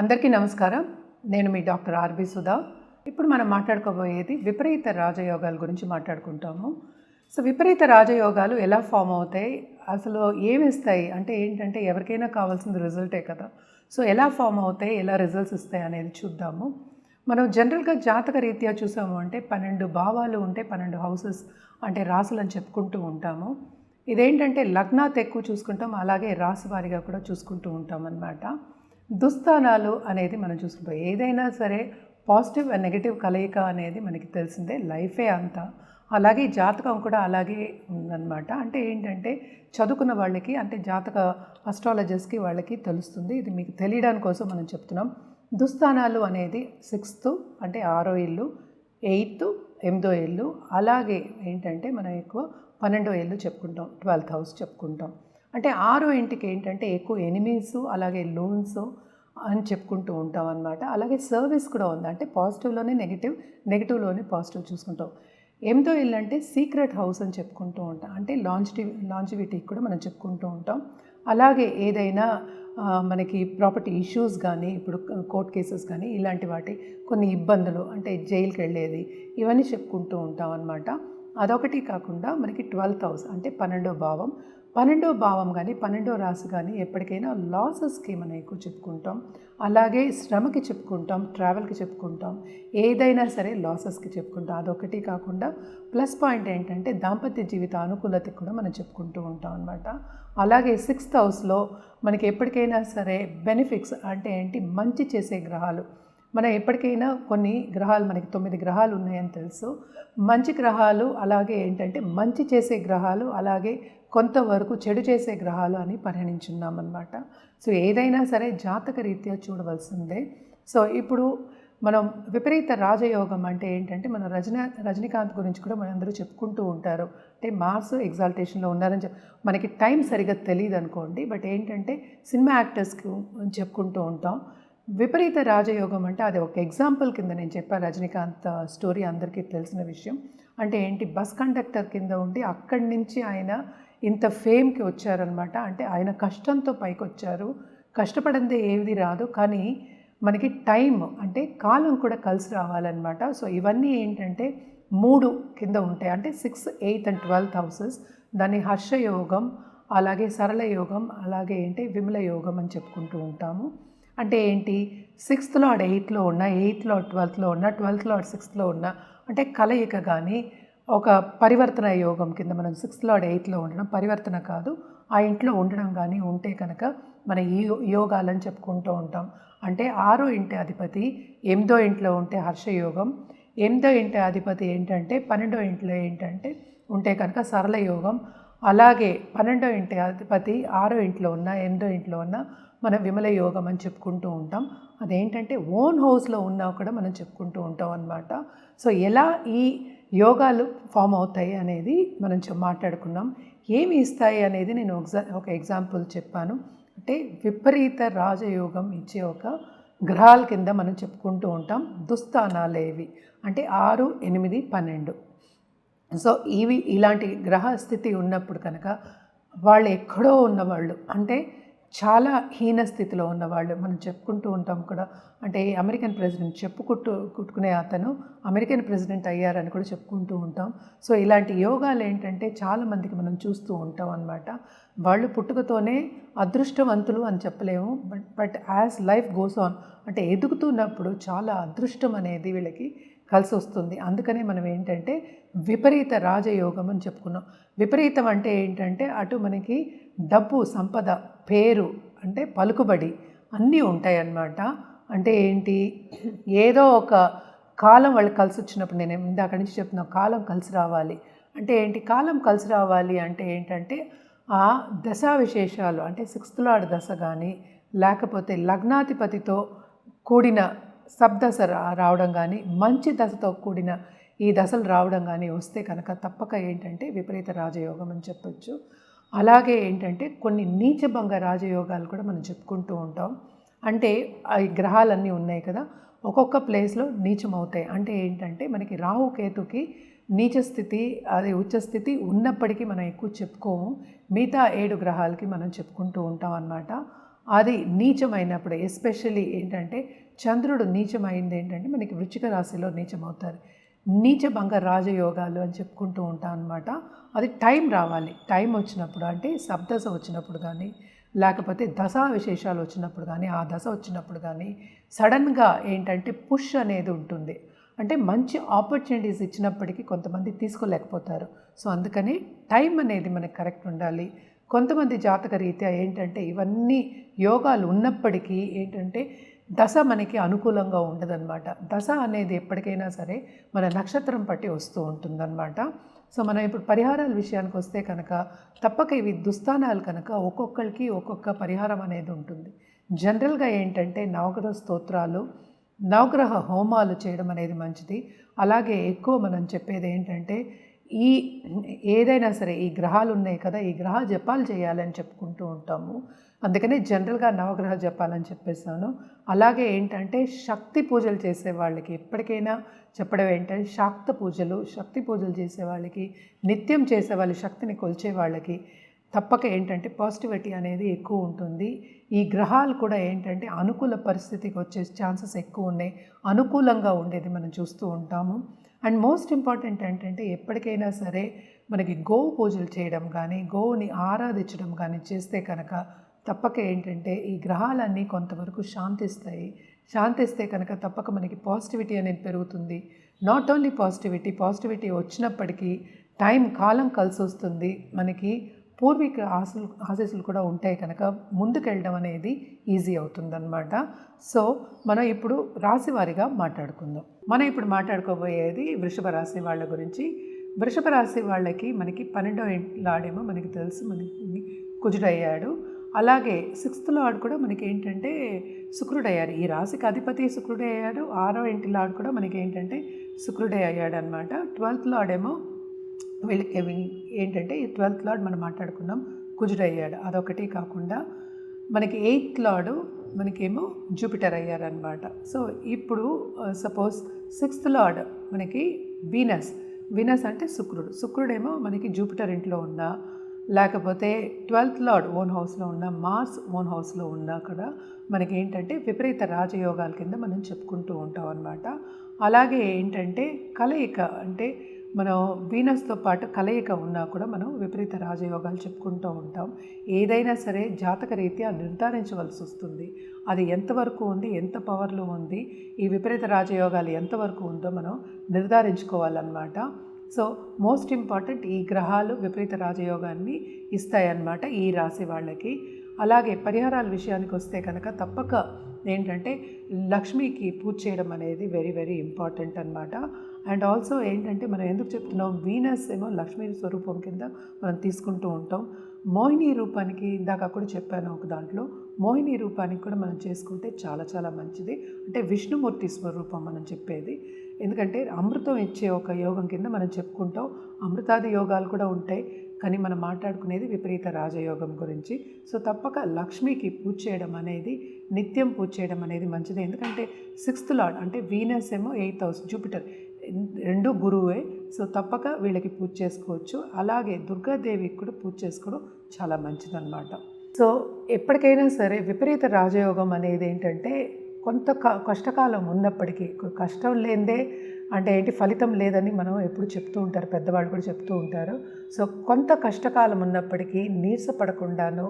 అందరికీ నమస్కారం. నేను మీ డాక్టర్ ఆర్బి సుధా. ఇప్పుడు మనం మాట్లాడుకోబోయేది విపరీత రాజయోగాల గురించి మాట్లాడుకుంటాము. సో విపరీత రాజయోగాలు ఎలా ఫామ్ అవుతాయి, అసలు ఏమి ఇస్తాయి అంటే ఏంటంటే ఎవరికైనా కావాల్సింది రిజల్టే కదా. సో ఎలా ఫామ్ అవుతాయి, ఎలా రిజల్ట్స్ ఇస్తాయి అనేది చూద్దాము. మనం జనరల్గా జాతక రీత్యా చూసాము అంటే 12 భావాలు ఉంటే 12 హౌసెస్ అంటే రాసులు అని చెప్పుకుంటూ ఉంటాము. ఇదేంటంటే లగ్నాత్ ఎక్కువ చూసుకుంటాం, అలాగే రాశి వారిగా కూడా చూసుకుంటూ ఉంటాం అన్నమాట. దుస్థానాలు అనేది మనం చూసుకుంటాం. ఏదైనా సరే పాజిటివ్ అండ్ నెగిటివ్ కలయిక అనేది మనకి తెలిసిందే, లైఫే అంతా. అలాగే జాతకం కూడా అలాగే ఉందన్నమాట. అంటే ఏంటంటే చదువుకున్న వాళ్ళకి అంటే జాతక అస్ట్రాలజర్స్కి వాళ్ళకి తెలుస్తుంది. ఇది మీకు తెలియడానికి కోసం మనం చెప్తున్నాం. దుస్థానాలు అనేది 6th అంటే 6వ ఇల్లు, 8th 8వ ఇల్లు, అలాగే ఏంటంటే మనం ఎక్కువ 12వ ఇల్లు చెప్పుకుంటాం, 12th హౌస్ చెప్పుకుంటాం. అంటే 6వ ఇంటికి ఏంటంటే ఎక్కువ ఎనిమీస్ అలాగే లోన్స్ అని చెప్పుకుంటూ ఉంటాం అన్నమాట. అలాగే సర్వీస్ కూడా ఉంది, అంటే పాజిటివ్లోనే నెగిటివ్, నెగిటివ్లోనే పాజిటివ్ చూసుకుంటాం. 8వ ఇల్లు అంటే సీక్రెట్ హౌస్ అని చెప్పుకుంటూ ఉంటాం, అంటే లాంజివిటీకి కూడా మనం చెప్పుకుంటూ ఉంటాం. అలాగే ఏదైనా మనకి ప్రాపర్టీ ఇష్యూస్ కానీ, ఇప్పుడు కోర్ట్ కేసెస్ కానీ ఇలాంటి వాటి కొన్ని ఇబ్బందులు అంటే జైలుకి వెళ్ళేది ఇవన్నీ చెప్పుకుంటూ ఉంటాం అన్నమాట. అదొకటి కాకుండా మనకి 12th హౌస్ అంటే 12వ భావం. 12వ భావం కానీ 12వ రాశి కానీ ఎప్పటికైనా లాసెస్కి మనం ఎక్కువ చెప్పుకుంటాం. అలాగే శ్రమకి చెప్పుకుంటాం, ట్రావెల్కి చెప్పుకుంటాం, ఏదైనా సరే లాసెస్కి చెప్పుకుంటాం. అదొకటి కాకుండా ప్లస్ పాయింట్ ఏంటంటే దాంపత్య జీవిత అనుకూలతకి కూడా మనం చెప్పుకుంటూ ఉంటాం అన్నమాట. అలాగే 6th హౌస్లో మనకి ఎప్పటికైనా సరే బెనిఫిట్స్ అంటే ఏంటి, మంచి చేసే గ్రహాలు. మనం ఎప్పటికైనా కొన్ని గ్రహాలు, మనకి 9 గ్రహాలు ఉన్నాయని తెలుసు. మంచి గ్రహాలు అలాగే ఏంటంటే మంచి చేసే గ్రహాలు, అలాగే కొంతవరకు చెడు చేసే గ్రహాలు అని పరిగణించున్నామన్నమాట. సో ఏదైనా సరే జాతక రీత్యా చూడవలసిందే. సో ఇప్పుడు మనం విపరీత రాజయోగం అంటే ఏంటంటే మన రజనీకాంత్ గురించి కూడా మనందరూ చెప్పుకుంటూ ఉంటారు. అంటే మార్స్ ఎగ్జాల్టేషన్లో ఉన్నారని మనకి టైం సరిగ్గా తెలియదు అనుకోండి, బట్ ఏంటంటే సినిమా యాక్టర్స్కి చెప్పుకుంటూ ఉంటాం. విపరీత రాజయోగం అంటే అది ఒక ఎగ్జాంపుల్ కింద నేను చెప్పాను. రజనీకాంత్ స్టోరీ అందరికీ తెలిసిన విషయం. అంటే ఏంటి, బస్ కండక్టర్ కింద ఉండి అక్కడి నుంచి ఆయన ఇంత ఫేమ్కి వచ్చారనమాట. అంటే ఆయన కష్టంతో పైకి వచ్చారు. కష్టపడిందే ఏది రాదు, కానీ మనకి టైం అంటే కాలం కూడా కలిసి రావాలన్నమాట. సో ఇవన్నీ ఏంటంటే 3 కింద ఉంటాయి, అంటే 6, 8 అండ్ 12th హౌసెస్. దాన్ని హర్షయోగం, అలాగే సరళ యోగం, అలాగే ఏంటి విమల యోగం అని చెప్పుకుంటూ ఉంటాము. అంటే ఏంటి, 6th లార్డ్ 8లో ఉన్న, 8th లార్డ్ 12లో ఉన్న, 12th లార్డ్ 6లో ఉన్న, అంటే కలయిక కానీ ఒక పరివర్తన యోగం కింద మనం 6th లార్డ్ 8లో ఉండడం, పరివర్తన కాదు, ఆ ఇంట్లో ఉండడం కానీ ఉంటే కనుక మన ఈ యోగాలని చెప్పుకుంటూ ఉంటాం. అంటే 6వ ఇంటి అధిపతి 8వ ఇంట్లో ఉంటే హర్షయోగం, 8వ ఇంటి అధిపతి ఏంటంటే 12వ ఇంట్లో ఏంటంటే ఉంటే కనుక సరళ యోగం, అలాగే 12వ ఇంటి అధిపతి 6వ ఇంట్లో ఉన్న, 8వ ఇంట్లో ఉన్న మనం విమల యోగం అని చెప్పుకుంటూ ఉంటాం. అదేంటంటే ఓన్ హౌస్లో ఉన్నా కూడా మనం చెప్పుకుంటూ ఉంటాం అన్నమాట. సో ఎలా ఈ యోగాలు ఫామ్ అవుతాయి అనేది మనం మాట్లాడుకున్నాం. ఏమి ఇస్తాయి అనేది నేను ఒక ఎగ్జాంపుల్ చెప్పాను. అంటే విపరీత రాజయోగం ఇచ్చే ఒక గ్రహాల కింద మనం చెప్పుకుంటూ ఉంటాం. దుస్థానాలు ఏవి అంటే 6, 8, 12. సో ఇలాంటి గ్రహ స్థితి ఉన్నప్పుడు కనుక వాళ్ళు ఎక్కడో ఉన్నవాళ్ళు, అంటే చాలా హీన స్థితిలో ఉన్నవాళ్ళు మనం చెప్పుకుంటూ ఉంటాం కూడా. అంటే అమెరికన్ ప్రెసిడెంట్ కుట్టుకునే అతను అమెరికన్ ప్రెసిడెంట్ అయ్యారని కూడా చెప్పుకుంటూ ఉంటాం. సో ఇలాంటి యోగాలు ఏంటంటే చాలామందికి మనం చూస్తూ ఉంటాం అన్నమాట. వాళ్ళు పుట్టుకతోనే అదృష్టవంతులు అని చెప్పలేము, but as life goes on అంటే ఎదుగుతున్నప్పుడు చాలా అదృష్టం అనేది వీళ్ళకి కలిసి వస్తుంది. అందుకనే మనం ఏంటంటే విపరీత రాజయోగం అని చెప్పుకున్నాం. విపరీతం అంటే ఏంటంటే అటు మనకి డబ్బు, సంపద, పేరు, అంటే పలుకుబడి అన్నీ ఉంటాయి అన్నమాట. అంటే ఏంటి, ఏదో ఒక కాలం వాళ్ళకి కలిసి వచ్చినప్పుడు, నేను ఇందాక నుంచి చెప్తున్నా కాలం కలిసి రావాలి అంటే ఏంటి, కాలం కలిసి రావాలి అంటే ఏంటంటే ఆ దశా విశేషాలు, అంటే 6th లార్డ్ దశ కానీ, లేకపోతే లగ్నాధిపతితో కూడిన సబ్దశ రావడం కానీ, మంచి దశతో కూడిన ఈ దశలు రావడం కానీ వస్తే కనుక తప్పక ఏంటంటే విపరీత రాజయోగం అని చెప్పొచ్చు. అలాగే ఏంటంటే కొన్ని నీచభంగ రాజయోగాలు కూడా మనం చెప్పుకుంటూ ఉంటాం. అంటే ఈ గ్రహాలన్నీ ఉన్నాయి కదా, ఒక్కొక్క ప్లేస్లో నీచం అవుతాయి. అంటే ఏంటంటే మనకి రాహుకేతుకి నీచ స్థితి, అది ఉచ్చ స్థితి ఉన్నప్పటికీ మనం ఎక్కువ చెప్పుకోము. మిగతా 7 గ్రహాలకి మనం చెప్పుకుంటూ ఉంటాం అన్నమాట. అది నీచమైనప్పుడు ఎస్పెషల్లీ ఏంటంటే చంద్రుడు నీచమైంది ఏంటంటే మనకి వృశ్చిక రాశిలో నీచమవుతారు. నీచభంగ రాజయోగాలు అని చెప్పుకుంటూ ఉంటాం అనమాట. అది టైం రావాలి, టైం వచ్చినప్పుడు అంటే సప్దశ వచ్చినప్పుడు కానీ లేకపోతే దశా విశేషాలు వచ్చినప్పుడు కానీ ఆ దశ వచ్చినప్పుడు కానీ సడన్గా ఏంటంటే పుష్ అనేది ఉంటుంది. అంటే మంచి ఆపర్చునిటీస్ ఇచ్చినప్పటికీ కొంతమంది తీసుకోలేకపోతారు. సో అందుకని టైం అనేది మనకి కరెక్ట్ ఉండాలి. కొంతమంది జాతక రీత్యా ఏంటంటే ఇవన్నీ యోగాలు ఉన్నప్పటికీ ఏంటంటే దశ మనకి అనుకూలంగా ఉండదన్నమాట. దశ అనేది ఎప్పటికైనా సరే మన నక్షత్రం పట్టి వస్తూ ఉంటుందన్నమాట. సో మనం ఇప్పుడు పరిహారాల విషయానికి వస్తే కనుక తప్పక ఇవి దుస్థానాలు కనుక ఒక్కొక్కరికి ఒక్కొక్క పరిహారం అనేది ఉంటుంది. జనరల్గా ఏంటంటే నవగ్రహ స్తోత్రాలు, నవగ్రహ హోమాలు చేయడం అనేది మంచిది. అలాగే ఎక్కువ మనం చెప్పేది ఏంటంటే ఈ ఏదైనా సరే ఈ గ్రహాలు ఉన్నాయి కదా, ఈ గ్రహ జపాలు చేయాలని చెప్పుకుంటూ ఉంటాము. అందుకనే జనరల్గా నవగ్రహ జపాలని చెప్పేసాను. అలాగే ఏంటంటే శక్తి పూజలు చేసే వాళ్ళకి ఎప్పటికైనా చెప్పడం ఏంటంటే శక్తి పూజలు చేసే వాళ్ళకి, నిత్యం చేసే వాళ్ళ శక్తిని కొలిచే వాళ్ళకి తప్పక ఏంటంటే పాజిటివిటీ అనేది ఎక్కువ ఉంటుంది. ఈ గ్రహాలు కూడా ఏంటంటే అనుకూల పరిస్థితికి వచ్చే ఛాన్సెస్ ఎక్కువ ఉన్నాయి, అనుకూలంగా ఉండేది మనం చూస్తూ ఉంటాము. అండ్ మోస్ట్ ఇంపార్టెంట్ ఏంటంటే ఎప్పటికైనా సరే మనకి గోవు పూజలు చేయడం కానీ, గోవుని ఆరాధించడం కానీ చేస్తే కనుక తప్పక ఏంటంటే ఈ గ్రహాలన్నీ కొంతవరకు శాంతిస్తే కనుక తప్పక మనకి పాజిటివిటీ అనేది పెరుగుతుంది. నాట్ ఓన్లీ పాజిటివిటీ వచ్చినప్పటికీ కాలం కలిసి వస్తుంది. మనకి పూర్వీక ఆశీస్సులు కూడా ఉంటాయి కనుక ముందుకెళ్ళడం అనేది ఈజీ అవుతుందన్నమాట. సో మనం ఇప్పుడు రాశి వారిగా మాట్లాడుకుందాం. మనం ఇప్పుడు మాట్లాడుకోబోయేది వృషభ రాశి వాళ్ళ గురించి. వృషభ రాశి వాళ్ళకి మనకి 12వ ఇంటిలాడేమో మనకి తెలుసు, మనకి కుజుడయ్యాడు. అలాగే 6th లార్డ్ కూడా మనకి ఏంటంటే శుక్రుడయ్యాడు. ఈ రాశికి అధిపతి శుక్రుడే అయ్యాడు. 6వ ఇంటి లార్డ్ కూడా మనకి ఏంటంటే శుక్రుడే అయ్యాడు అనమాట. 12th లార్డ్ ఏమో వీళ్ళకి ఏంటంటే ఈ 12th లార్డ్ మనం మాట్లాడుకున్నాం కుజుడయ్యాడు. అదొకటి కాకుండా మనకి 8th లార్డ్ మనకేమో జూపిటర్ అయ్యారనమాట. సో ఇప్పుడు సపోజ్ 6th లార్డ్ మనకి వీనస్ అంటే శుక్రుడేమో మనకి జూపిటర్ ఇంట్లో ఉన్నా, లేకపోతే 12th లార్డ్ ఓన్ హౌస్లో ఉన్న, మార్స్ ఓన్ హౌస్లో ఉన్నా కూడా మనకి ఏంటంటే విపరీత రాజయోగాల కింద మనం చెప్పుకుంటూ ఉంటాం అన్నమాట. అలాగే ఏంటంటే కలయిక అంటే మనం వీనస్తో పాటు కలయిక ఉన్నా కూడా మనం విపరీత రాజయోగాలు చెప్పుకుంటూ ఉంటాం. ఏదైనా సరే జాతక రీత్యా నిర్ధారించవలసి వస్తుంది. అది ఎంతవరకు ఉంది, ఎంత పవర్లో ఉంది, ఈ విపరీత రాజయోగాలు ఎంతవరకు ఉందో మనం నిర్ధారించుకోవాలన్నమాట. సో మోస్ట్ ఇంపార్టెంట్ ఈ గ్రహాలు విపరీత రాజయోగాన్ని ఇస్తాయన్నమాట ఈ రాశి వాళ్ళకి. అలాగే పరిహారాల విషయానికి వస్తే కనుక తప్పక ఏంటంటే లక్ష్మికి పూజ చేయడం అనేది వెరీ వెరీ ఇంపార్టెంట్ అనమాట. అండ్ ఆల్సో ఏంటంటే మనం ఎందుకు చెప్తున్నాం, వీనస్ ఏమో లక్ష్మీ స్వరూపం కింద మనం తీసుకుంటూ ఉంటాం. మోహిని రూపానికి ఇందాక కూడా చెప్పాను ఒక దాంట్లో, మోహిని రూపానికి కూడా మనం చేసుకుంటే చాలా చాలా మంచిది. అంటే విష్ణుమూర్తి స్వరూపం మనం చెప్పేది. ఎందుకంటే అమృతం ఇచ్చే ఒక యోగం కింద మనం చెప్పుకుంటాం. అమృతాది యోగాలు కూడా ఉంటాయి, కానీ మనం మాట్లాడుకునేది విపరీత రాజయోగం గురించి. సో తప్పక లక్ష్మికి పూజ చేయడం అనేది, నిత్యం పూజ చేయడం అనేది మంచిది. ఎందుకంటే 6th లార్డ్ అంటే వీనస్ ఏమో 8th హౌస్, జూపిటర్ రెండు గురువే. సో తప్పక వీళ్ళకి పూజ చేసుకోవచ్చు. అలాగే దుర్గాదేవికి కూడా పూజ చేసుకోవడం చాలా మంచిదన్నమాట. సో ఎప్పటికైనా సరే విపరీత రాజయోగం అనేది ఏంటంటే కొంత కష్టకాలం ఉన్నప్పటికీ, కష్టం లేదే అంటే ఏంటి ఫలితం లేదని మనం ఎప్పుడు చెప్తూ ఉంటారు, పెద్దవాళ్ళు కూడా చెప్తూ ఉంటారు. సో కొంత కష్టకాలం ఉన్నప్పటికీ నీరసపడకుండాను,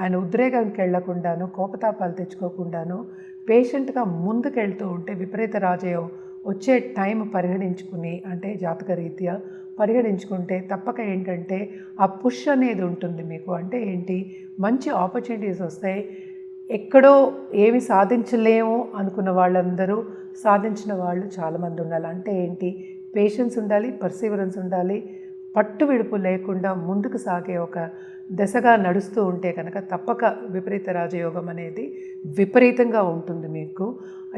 ఆయన ఉద్రేగానికి వెళ్లకుండాను, కోపతాపాలు తెచ్చుకోకుండాను పేషెంట్గా ముందుకెళ్తూ ఉంటే విపరీత రాజయోగం వచ్చే టైం పరిగణించుకుని, అంటే జాతక రీత్యా పరిగణించుకుంటే తప్పక ఏంటంటే ఆ పుష్ అనేది ఉంటుంది మీకు. అంటే ఏంటి, మంచి ఆపర్చునిటీస్ వస్తాయి. ఎక్కడో ఏమి సాధించలేము అనుకున్న వాళ్ళందరూ సాధించిన వాళ్ళు చాలామంది ఉండాలి. అంటే ఏంటి, పేషెన్స్ ఉండాలి, పర్సీవరెన్స్ ఉండాలి, పట్టు విడుపు లేకుండా ముందుకు సాగే ఒక దశగా నడుస్తూ ఉంటే కనుక తప్పక విపరీత రాజయోగం అనేది విపరీతంగా ఉంటుంది మీకు.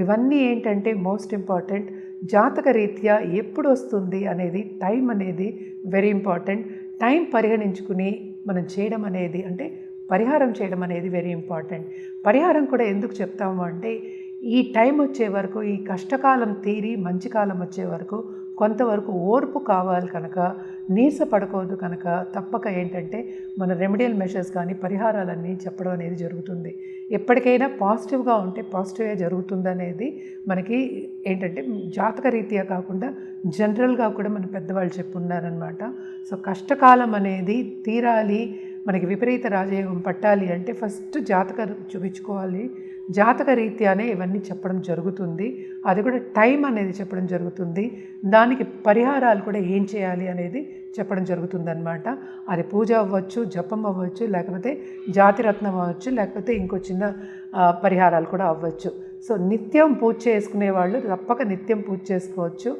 ఇవన్నీ ఏంటంటే మోస్ట్ ఇంపార్టెంట్ జాతక రీత్యా ఎప్పుడు వస్తుంది అనేది, టైం అనేది వెరీ ఇంపార్టెంట్. టైం పరిగణించుకుని మనం చేయడం అనేది, అంటే పరిహారం చేయడం అనేది వెరీ ఇంపార్టెంట్. పరిహారం కూడా ఎందుకు చెప్తాము అంటే ఈ టైం వచ్చే వరకు, ఈ కష్టకాలం తీరి మంచి కాలం వచ్చే వరకు కొంతవరకు ఓర్పు కావాలి కనుక, నీరస పడకూడదు కనుక తప్పక ఏంటంటే మన రెమెడియల్ మెషర్స్ కానీ పరిహారాలన్నీ చెప్పడం అనేది జరుగుతుంది. ఎప్పటికైనా పాజిటివ్గా ఉంటే పాజిటివ్గా జరుగుతుందనేది మనకి ఏంటంటే జాతక రీత్యా కాకుండా జనరల్గా కూడా మన పెద్దవాళ్ళు చెప్పున్నారనమాట. సో కష్టకాలం అనేది తీరాలి, మనకి విపరీత రాజయోగం పట్టాలి అంటే ఫస్ట్ జాతక చూపించుకోవాలి. జాతక రీత్యానే ఇవన్నీ చెప్పడం జరుగుతుంది. అది కూడా టైం అనేది చెప్పడం జరుగుతుంది. దానికి పరిహారాలు కూడా ఏం చేయాలి అనేది చెప్పడం జరుగుతుందన్నమాట. అది పూజ అవ్వచ్చు, జపం అవ్వచ్చు, లేకపోతే జాతిరత్నం అవ్వచ్చు, లేకపోతే ఇంకో చిన్న పరిహారాలు కూడా అవ్వచ్చు. సో నిత్యం పూజ చేసుకునే వాళ్ళు తప్పక నిత్యం పూజ చేసుకోవచ్చు.